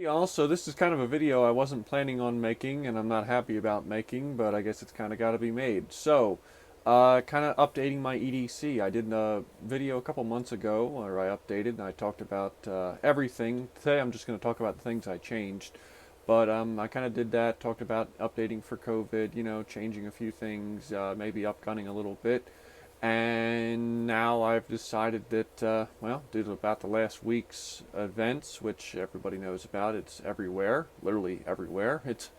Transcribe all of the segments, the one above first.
Also, this is kind of a video I wasn't planning on making, and I'm not happy about making, but I guess it's kind of got to be made. So, kind of updating my EDC. I did a video a couple months ago where I updated and I talked about everything. Today I'm just going to talk about the things I changed. But I kind of did that, talked about updating for COVID, you know, changing a few things, maybe upgunning a little bit. And now I've decided that, well, due to about the last week's events, which everybody knows about, it's everywhere, literally everywhere. It's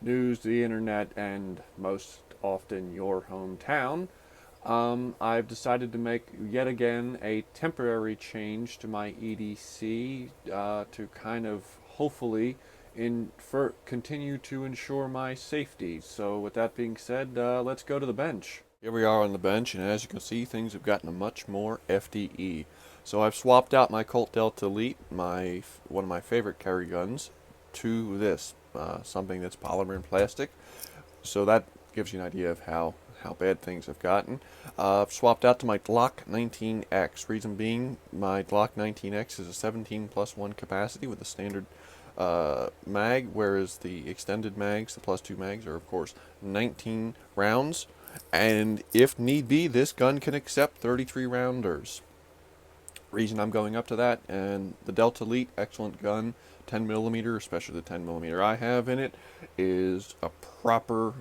news, the internet, and most often your hometown. I've decided to make yet again a temporary change to my EDC to kind of hopefully continue to ensure my safety. So with that being said, let's go to the bench. Here we are on the bench, and as you can see, things have gotten a much more FDE. So I've swapped out my Colt Delta Elite, one of my favorite carry guns, to this, something that's polymer and plastic. So that gives you an idea of how bad things have gotten. I've swapped out to my Glock 19X. Reason being, my Glock 19X is a 17+1 capacity with a standard mag, whereas the extended mags, the +2 mags, are of course 19 rounds. And if need be, this gun can accept 33 rounders. Reason I'm going up to that, and the Delta Elite, excellent gun, 10mm, especially the 10mm I have in it, is a proper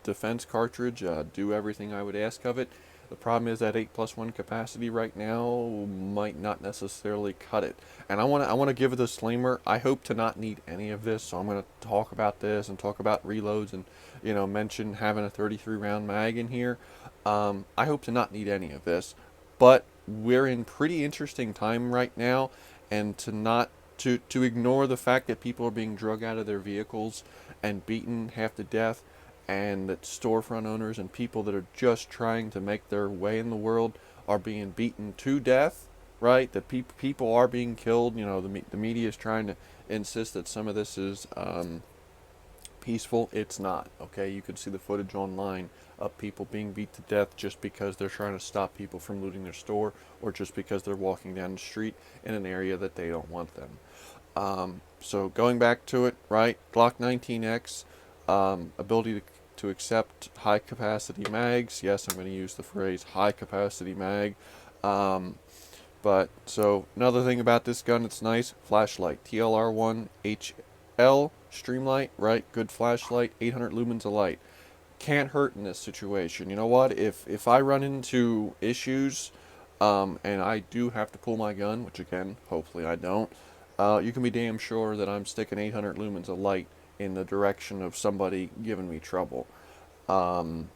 defense cartridge. Do everything I would ask of it. The problem is that 8+1 capacity right now might not necessarily cut it. And I want to give a disclaimer. I hope to not need any of this, so I'm going to talk about this and talk about reloads and, you know, mention having a 33 round mag in here. I hope to not need any of this, but we're in pretty interesting time right now, and to ignore the fact that people are being drug out of their vehicles and beaten half to death, and that storefront owners and people that are just trying to make their way in the world are being beaten to death, right? That people are being killed. You know, the media is trying to insist that some of this is peaceful. It's not, okay? You can see the footage online of people being beat to death just because they're trying to stop people from looting their store, or just because they're walking down the street in an area that they don't want them. So going back to it, right? Glock 19X, ability to accept high capacity mags. Yes, I'm going to use the phrase high capacity mag. But so another thing about this gun, it's nice. Flashlight, TLR1 HL Streamlight, right? Good flashlight, 800 lumens of light. Can't hurt in this situation. You know what? If I run into issues, and I do have to pull my gun, which again, hopefully I don't, you can be damn sure that I'm sticking 800 lumens of light in the direction of somebody giving me trouble. The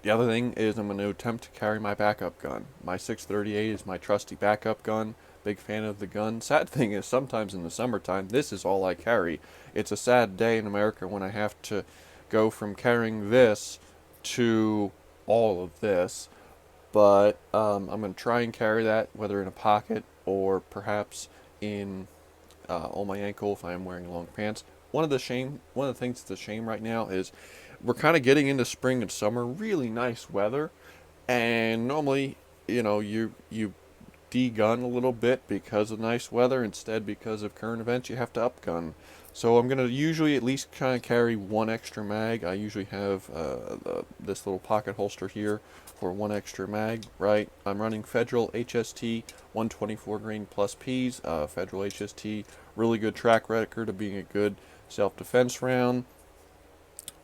other thing is I'm going to attempt to carry my backup gun. My 638 is my trusty backup gun. Big fan of the gun. Sad thing is, sometimes in the summertime, this is all I carry. It's a sad day in America when I have to go from carrying this to all of this. But I'm going to try and carry that, whether in a pocket or perhaps in on my ankle if I am wearing long pants. One of the things that's a shame right now is we're kind of getting into spring and summer, really nice weather, and normally, you know, you de-gun a little bit because of nice weather. Instead, because of current events, you have to up-gun. So I'm going to usually at least kind of carry one extra mag. I usually have this little pocket holster here for one extra mag, right? I'm running Federal HST 124 grain plus Ps. Federal HST, really good track record of being a good self-defense round,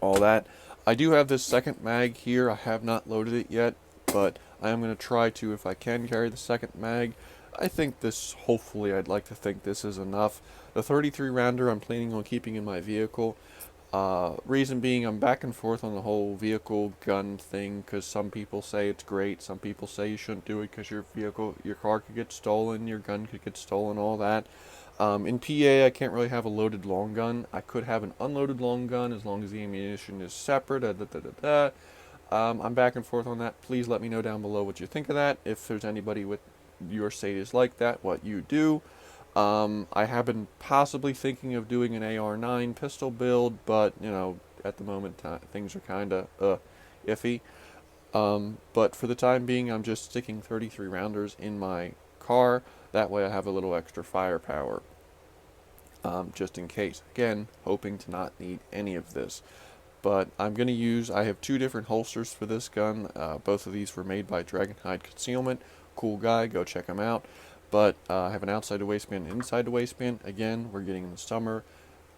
all that. I do have this second mag here. I have not loaded it yet, but I am going to try to, if I can, carry the second mag. I think this, hopefully, I'd like to think this is enough. The 33 rounder I'm planning on keeping in my vehicle. Reason being, I'm back and forth on the whole vehicle gun thing, because some people say it's great, some people say you shouldn't do it because your car could get stolen, your gun could get stolen, all that. In PA, I can't really have a loaded long gun. I could have an unloaded long gun as long as the ammunition is separate. I'm back and forth on that. Please let me know down below what you think of that. If there's anybody with your state is like that, what you do. I have been possibly thinking of doing an AR-9 pistol build, but, you know, at the moment things are kind of iffy. But for the time being, I'm just sticking 33 rounders in my car. That way I have a little extra firepower, just in case. Again, hoping to not need any of this. But I'm going to I have two different holsters for this gun. Both of these were made by Dragonhide Concealment. Cool guy, go check him out. But I have an outside the waistband, inside the waistband. Again, we're getting in the summer.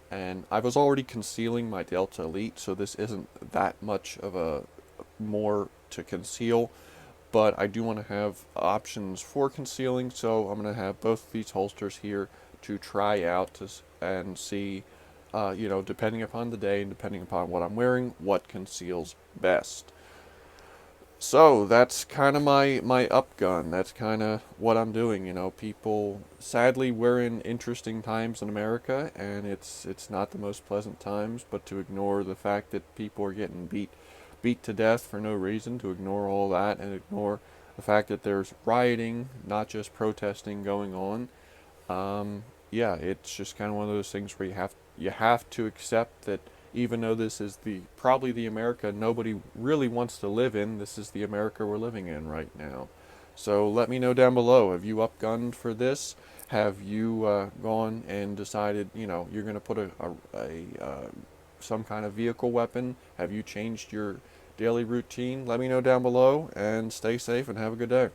And I was already concealing my Delta Elite, so this isn't that much of a more to conceal. But I do want to have options for concealing, so I'm going to have both of these holsters here to try out and see, depending upon the day and depending upon what I'm wearing, what conceals best. So that's kind of my up gun. That's kind of what I'm doing. People, sadly, we're in interesting times in America, and it's not the most pleasant times. But to ignore the fact that people are getting beat to death for no reason, to ignore all that and ignore the fact that there's rioting, not just protesting going on. Yeah, it's just kind of one of those things where you have to accept that even though this is probably the America nobody really wants to live in, this is the America we're living in right now. So let me know down below. Have you upgunned for this? Have you gone and decided you're going to put some kind of vehicle weapon? Have you changed your daily routine? Let me know down below, and stay safe and have a good day.